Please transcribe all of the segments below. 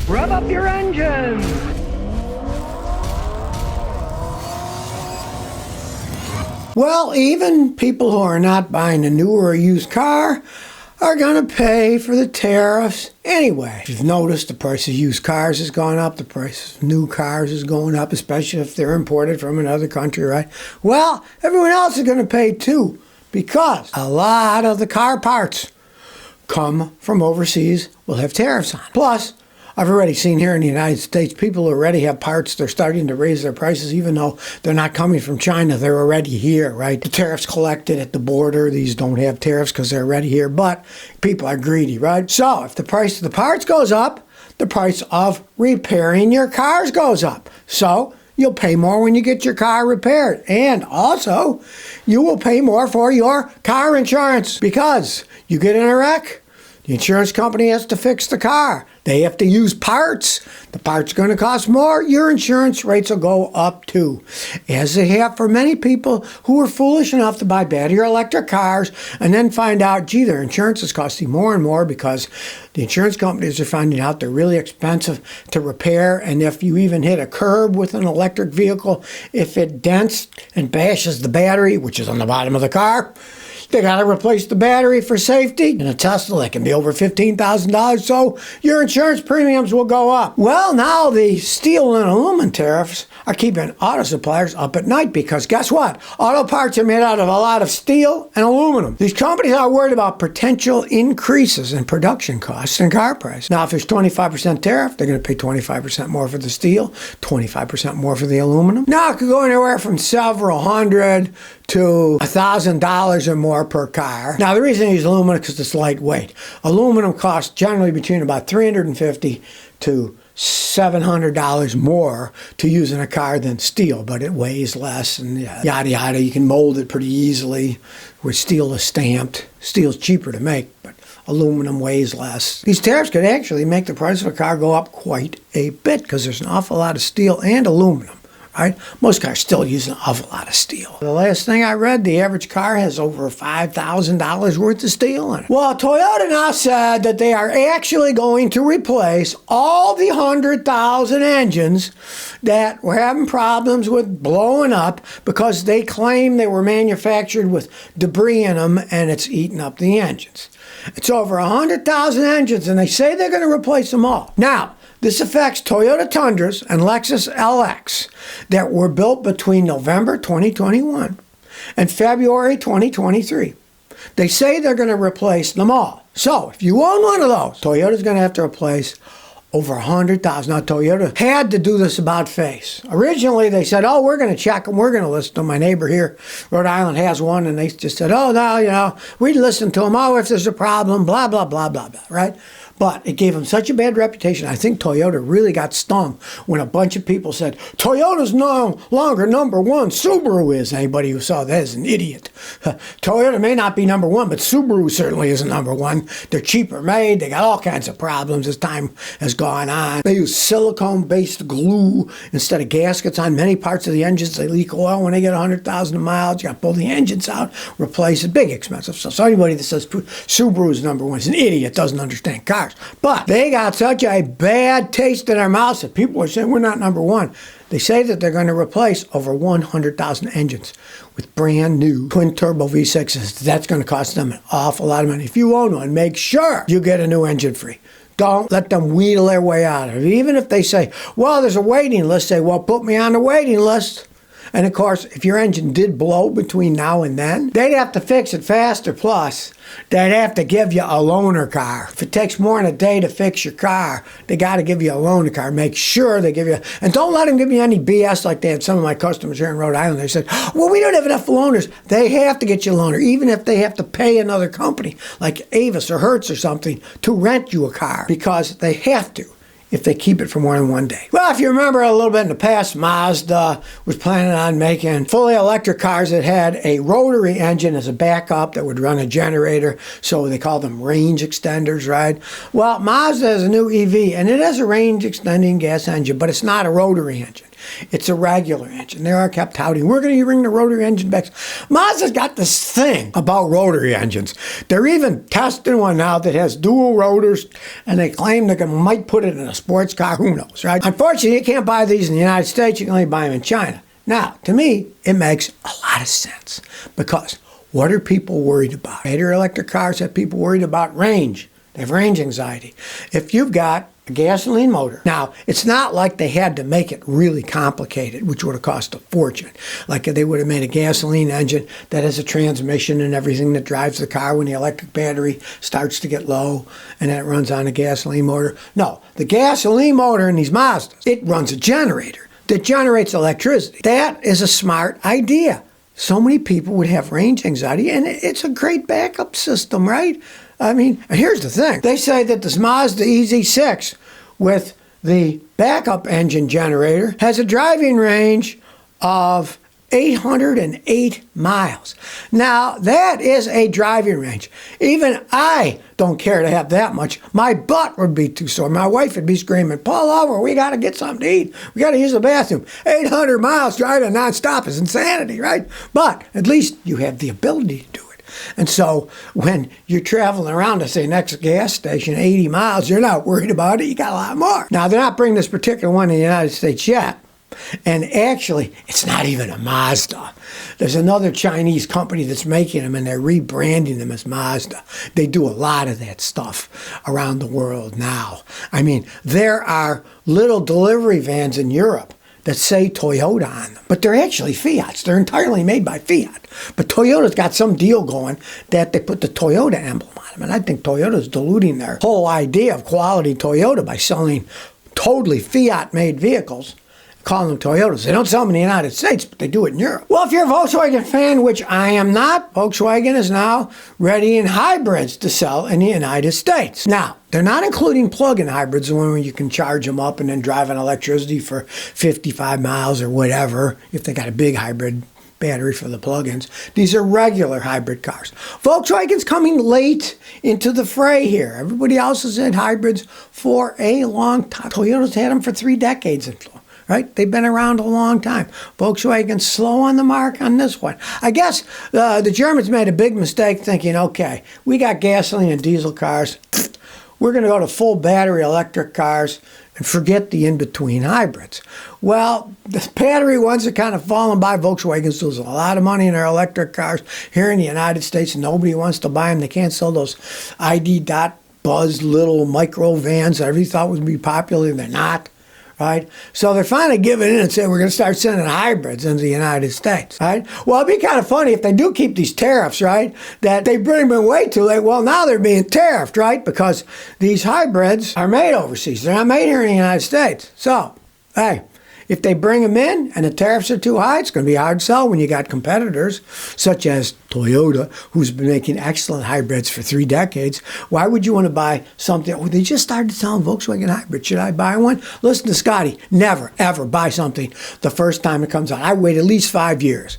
Rev up your engines! Well, even people who are not buying a new or a used car are going to pay for the tariffs anyway. If you've noticed, the price of used cars has gone up, the price of new cars is going up, especially if they're imported from another country, right? Well, everyone else is going to pay too, because a lot of the car parts come from overseas will have tariffs on. Plus, I've already seen here in the United States, people already have parts, they're starting to raise their prices even though they're not coming from China, they're already here, right? The tariffs collected at the border, these don't have tariffs because they're already here, but people are greedy, right? So if the price of the parts goes up, the price of repairing your cars goes up. So you'll pay more when you get your car repaired. And also, you will pay more for your car insurance because you get in a wreck, the insurance company has to fix the car. They have to use parts. The parts are going to cost more. Your insurance rates will go up too. As they have for many people who are foolish enough to buy battery or electric cars and then find out, gee, their insurance is costing more and more because the insurance companies are finding out they're really expensive to repair. And if you even hit a curb with an electric vehicle, if it dents and bashes the battery, which is on the bottom of the car, they got to replace the battery for safety. In a Tesla, that can be over $15,000, so your insurance premiums will go up. Well, now the steel and aluminum tariffs are keeping auto suppliers up at night because guess what? Auto parts are made out of a lot of steel and aluminum. These companies are worried about potential increases in production costs and car price. Now, if there's 25% tariff, they're going to pay 25% more for the steel, 25% more for the aluminum. Now, it could go anywhere from several hundred to $1,000 or more per car. Now, the reason I use aluminum is because it's lightweight. Aluminum costs generally between about $350 to $700 more to use in a car than steel, but it weighs less and yada yada. You can mold it pretty easily where steel is stamped. Steel's cheaper to make, but aluminum weighs less. These tariffs could actually make the price of a car go up quite a bit because there's an awful lot of steel and aluminum. Right? Most cars still use an awful lot of steel. The last thing I read, the average car has over $5,000 worth of steel in it. Well, Toyota now said that they are actually going to replace all the 100,000 engines that were having problems with blowing up because they claim they were manufactured with debris in them and it's eating up the engines. It's over 100,000 engines and they say they're going to replace them all. Now, this affects Toyota Tundras and Lexus LX that were built between November 2021 and February 2023. They say they're going to replace them all. So if you own one of those, Toyota's going to have to replace over 100,000. Now, Toyota had to do this about face. Originally, they said, oh, we're going to check them. We're going to list them. My neighbor here, Rhode Island, has one, and they just said, oh, no, we listen to them. Oh, if there's a problem, blah, blah, blah, blah, blah, right? But it gave them such a bad reputation. I think Toyota really got stung when a bunch of people said, Toyota's no longer number one, Subaru is. Anybody who saw that is an idiot. Toyota may not be number one, but Subaru certainly isn't number one. They're cheaper made. They got all kinds of problems as time has gone on. They use silicone-based glue instead of gaskets on many parts of the engines. They leak oil when they get 100,000 miles. You got to pull the engines out, replace it. Big expensive stuff. So anybody that says Subaru's number one is an idiot, doesn't understand cars. But they got such a bad taste in their mouths that people are saying we're not number one. They say that they're going to replace over 100,000 engines with brand new twin turbo V6s. That's going to cost them an awful lot of money. If you own one, make sure you get a new engine free. Don't let them wheedle their way out of it. Even if they say, well, there's a waiting list, say, well, put me on the waiting list. And of course, if your engine did blow between now and then, they'd have to fix it faster. Plus, they'd have to give you a loaner car. If it takes more than a day to fix your car, they got to give you a loaner car. Make sure they give you, and don't let them give you any BS like they had some of my customers here in Rhode Island. They said, well, we don't have enough loaners. They have to get you a loaner, even if they have to pay another company like Avis or Hertz or something to rent you a car, because they have to if they keep it for more than one day. Well, if you remember a little bit in the past, Mazda was planning on making fully electric cars that had a rotary engine as a backup that would run a generator, so they call them range extenders, right? Well, Mazda has a new EV, and it has a range extending gas engine, but it's not a rotary engine. It's a regular engine. They are kept touting, we're going to bring the rotary engine back. Mazda's got this thing about rotary engines. They're even testing one now that has dual rotors, and they claim they might put it in a sports car. Who knows, right? Unfortunately, you can't buy these in the United States. You can only buy them in China. Now, to me, it makes a lot of sense, because what are people worried about? Battery electric cars have people worried about range. They have range anxiety. If you've got a gasoline motor. Now, it's not like they had to make it really complicated, which would have cost a fortune. Like they would have made a gasoline engine that has a transmission and everything that drives the car when the electric battery starts to get low, and then it runs on a gasoline motor. No, the gasoline motor in these Mazdas, it runs a generator that generates electricity. That is a smart idea. So many people would have range anxiety, and it's a great backup system, right? I mean, here's the thing. They say that this Mazda EZ6 with the backup engine generator has a driving range of 808 miles. Now, that is a driving range. Even I don't care to have that much. My butt would be too sore. My wife would be screaming, pull over, we got to get something to eat. We got to use the bathroom. 800 miles driving nonstop is insanity, right? But at least you have the ability to do it. And so when you're traveling around to, say, next gas station, 80 miles, you're not worried about it. You got a lot more. Now, they're not bringing this particular one in the United States yet. And actually, it's not even a Mazda. There's another Chinese company that's making them, and they're rebranding them as Mazda. They do a lot of that stuff around the world now. I mean, there are little delivery vans in Europe that say Toyota on them, but they're actually Fiats. They're entirely made by Fiat. But Toyota's got some deal going that they put the Toyota emblem on them, and I think Toyota's diluting their whole idea of quality Toyota by selling totally Fiat-made vehicles, calling them Toyotas. They don't sell them in the United States, but they do it in Europe. Well, if you're a Volkswagen fan, which I am not, Volkswagen is now ready in hybrids to sell in the United States. Now, they're not including plug-in hybrids, the one where you can charge them up and then drive on electricity for 55 miles or whatever, if they got a big hybrid battery for the plug-ins. These are regular hybrid cars. Volkswagen's coming late into the fray here. Everybody else has had hybrids for a long time. Toyota's had them for 3 decades. Right? They've been around a long time. Volkswagen's slow on the mark on this one. I guess the Germans made a big mistake thinking, okay, we got gasoline and diesel cars. We're going to go to full battery electric cars and forget the in-between hybrids. Well, the battery ones are kind of falling by. Volkswagen's losing a lot of money in their electric cars here in the United States. Nobody wants to buy them. They can't sell those ID.Buzz little micro vans that everybody thought would be popular. They're not. Right? So they're finally giving in and saying we're going to start sending hybrids into the United States. Right? Well, it'd be kind of funny if they do keep these tariffs, right? That they bring them in way too late. Well, now they're being tariffed, right? Because these hybrids are made overseas. They're not made here in the United States. So, hey, if they bring them in and the tariffs are too high, it's going to be hard to sell when you got competitors such as Toyota, who's been making excellent hybrids for 3 decades. Why would you want to buy something? Oh, they just started selling Volkswagen hybrids. Should I buy one? Listen to Scotty. Never, ever buy something the first time it comes out. I wait at least 5 years.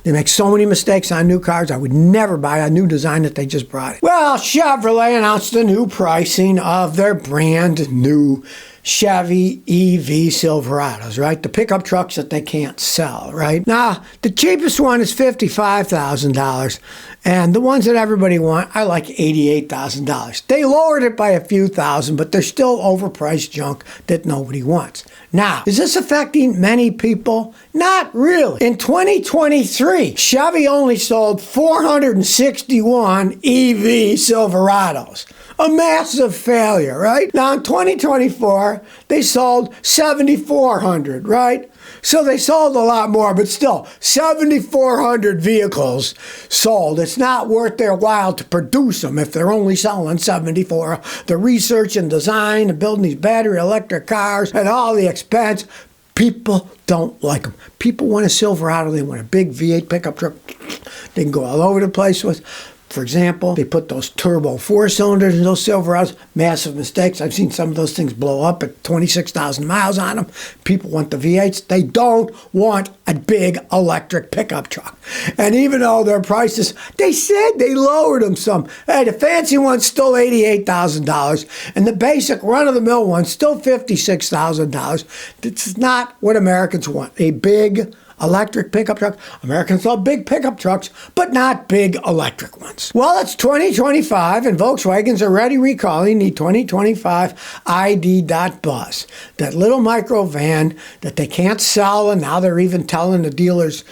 They make so many mistakes on new cars. I would never buy a new design that they just brought in. Well, Chevrolet announced the new pricing of their brand new Chevy EV Silverados, right? The pickup trucks that they can't sell, right? Now, the cheapest one is $55,000, and the ones that everybody want are like $88,000. They lowered it by a few thousand, but they're still overpriced junk that nobody wants. Now, is this affecting many people? Not really. In 2023, Chevy only sold 461 EV Silverados. A massive failure, right? Now, in 2024, they sold 7,400, right? So they sold a lot more, but still, 7,400 vehicles sold. It's not worth their while to produce them if they're only selling 74. The research and design and building these battery electric cars and all the expense, people don't like them. People want a Silverado. They want a big V8 pickup truck they can go all over the place with. For example, they put those turbo 4-cylinders in those Silverados. Massive mistakes. I've seen some of those things blow up at 26,000 miles on them. People want the V8s. They don't want a big electric pickup truck. And even though their prices, they said they lowered them some. Hey, the fancy one's still $88,000, and the basic run-of-the-mill one's still $56,000. This is not what Americans want. A big electric pickup truck. Americans love big pickup trucks, but not big electric ones. Well, it's 2025, and Volkswagen's already recalling the 2025 ID.Buzz, that little micro van that they can't sell, and now they're even telling the dealers,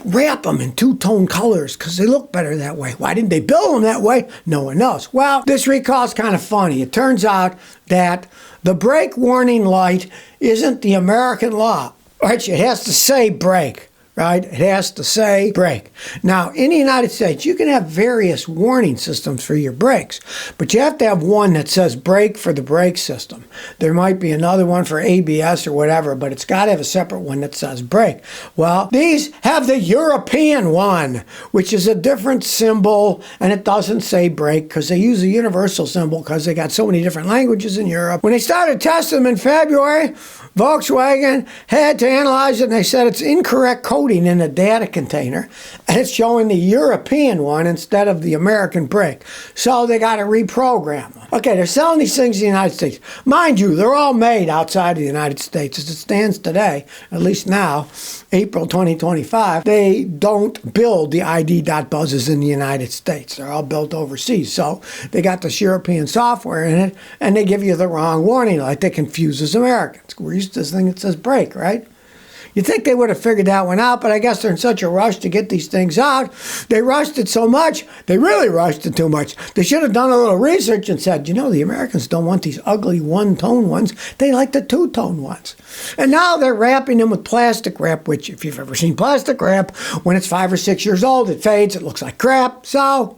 wrap them in two-tone colors because they look better that way. Why didn't they build them that way? No one knows. Well, this recall is kind of funny. It turns out that the brake warning light isn't the American law. Right, it has to say brake, right? It has to say brake. Now, in the United States, you can have various warning systems for your brakes, but you have to have one that says brake for the brake system. There might be another one for ABS or whatever, but it's got to have a separate one that says brake. Well, these have the European one, which is a different symbol, and it doesn't say brake because they use a universal symbol because they got so many different languages in Europe. When they started testing them in February, Volkswagen had to analyze it, and they said it's incorrect coding in the data container, and it's showing the European one instead of the American brake. So they got to reprogram them. Okay, they're selling these things in the United States. Mind you, they're all made outside of the United States. As it stands today, at least now, April 2025, they don't build the ID.Buzzes in the United States. They're all built overseas. So they got this European software in it, and they give you the wrong warning light that confuses Americans. We're used to this thing that says brake, right? You'd think they would have figured that one out, but I guess they're in such a rush to get these things out. They rushed it so much, they really rushed it too much. They should have done a little research and said, you know, the Americans don't want these ugly one-tone ones. They like the two-tone ones. And now they're wrapping them with plastic wrap, which if you've ever seen plastic wrap, when it's 5 or 6 years old, it fades, it looks like crap. So,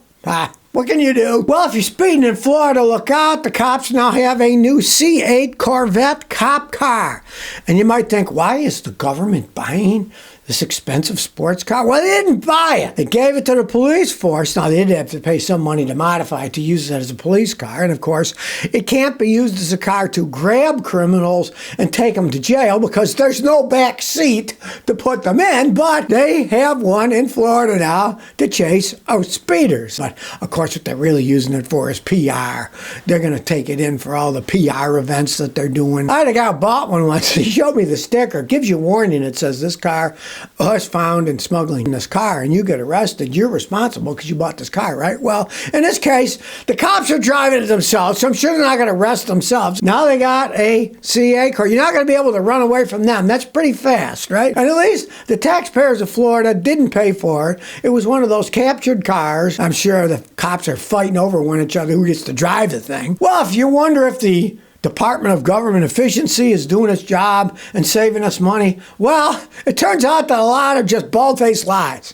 what can you do? Well, if you're speeding in Florida, look out. The cops now have a new C8 Corvette cop car. And you might think, why is the government buying this expensive sports car? Well, they didn't buy it. They gave it to the police force. Now, they did have to pay some money to modify it to use it as a police car. And, of course, it can't be used as a car to grab criminals and take them to jail because there's no back seat to put them in. But they have one in Florida now to chase out speeders. But, of course, what they're really using it for is PR. They're going to take it in for all the PR events that they're doing. I had a guy who bought one once. He showed me the sticker. It gives you a warning. It says this car was found in smuggling this car, and you get arrested, you're responsible because you bought this car, right? Well, in this case, the cops are driving it themselves, so I'm sure they're not going to arrest themselves. Now they got a CA car. You're not going to be able to run away from them. That's pretty fast, right? And at least the taxpayers of Florida didn't pay for it. It was one of those captured cars. I'm sure the cops are fighting over one each other who gets to drive the thing. Well, if you wonder if the Department of Government Efficiency is doing its job and saving us money, well, it turns out that a lot are just bald-faced lies.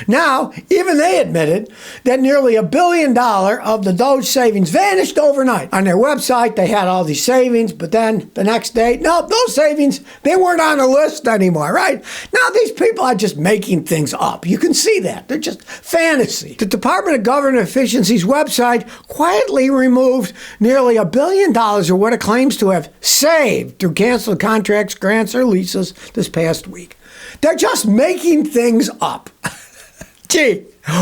Now, even they admitted that nearly $1 billion of the Doge savings vanished overnight. On their website, they had all these savings, but then the next day, no, those savings, they weren't on the list anymore, right? Now, these people are just making things up. You can see that. They're just fantasy. The Department of Government Efficiency's website quietly removed nearly $1 billion of what it claims to have saved through canceled contracts, grants, or leases this past week. They're just making things up. Gee,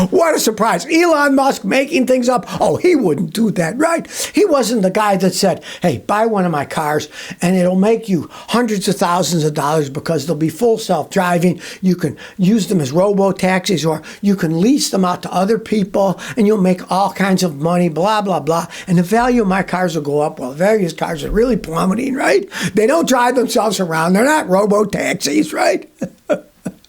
what a surprise. Elon Musk making things up. Oh, he wouldn't do that, right? He wasn't the guy that said, hey, buy one of my cars and it'll make you hundreds of thousands of dollars because they'll be full self-driving. You can use them as robo-taxis or you can lease them out to other people and you'll make all kinds of money, blah, blah, blah. And the value of my cars will go up. Well, various cars are really plummeting, right? They don't drive themselves around. They're not robo-taxis, right?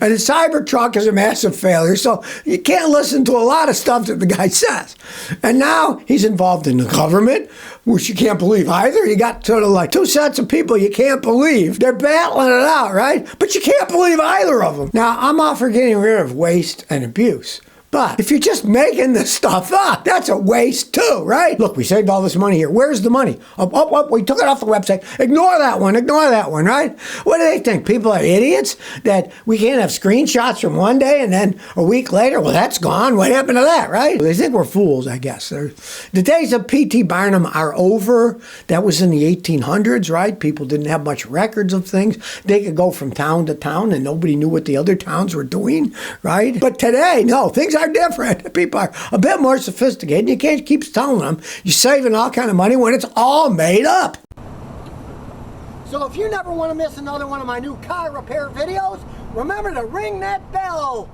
And the Cybertruck is a massive failure, so you can't listen to a lot of stuff that the guy says. And now he's involved in the government, which you can't believe either. You got sort of like two sets of people you can't believe. They're battling it out, right? But you can't believe either of them. Now, I'm all for getting rid of waste and abuse. But if you're just making this stuff up, that's a waste too, right? Look, we saved all this money here. Where's the money? We took it off the website. Ignore that one, right? What do they think? People are idiots that we can't have screenshots from one day and then a week later, well, that's gone. What happened to that, right? They think we're fools, I guess. The days of P.T. Barnum are over. That was in the 1800s, right? People didn't have much records of things. They could go from town to town and nobody knew what the other towns were doing, right? But today, no, things are different. People are a bit more sophisticated. You can't keep telling them you're saving all kind of money when it's all made up. So if you never want to miss another one of my new car repair videos, remember to ring that bell.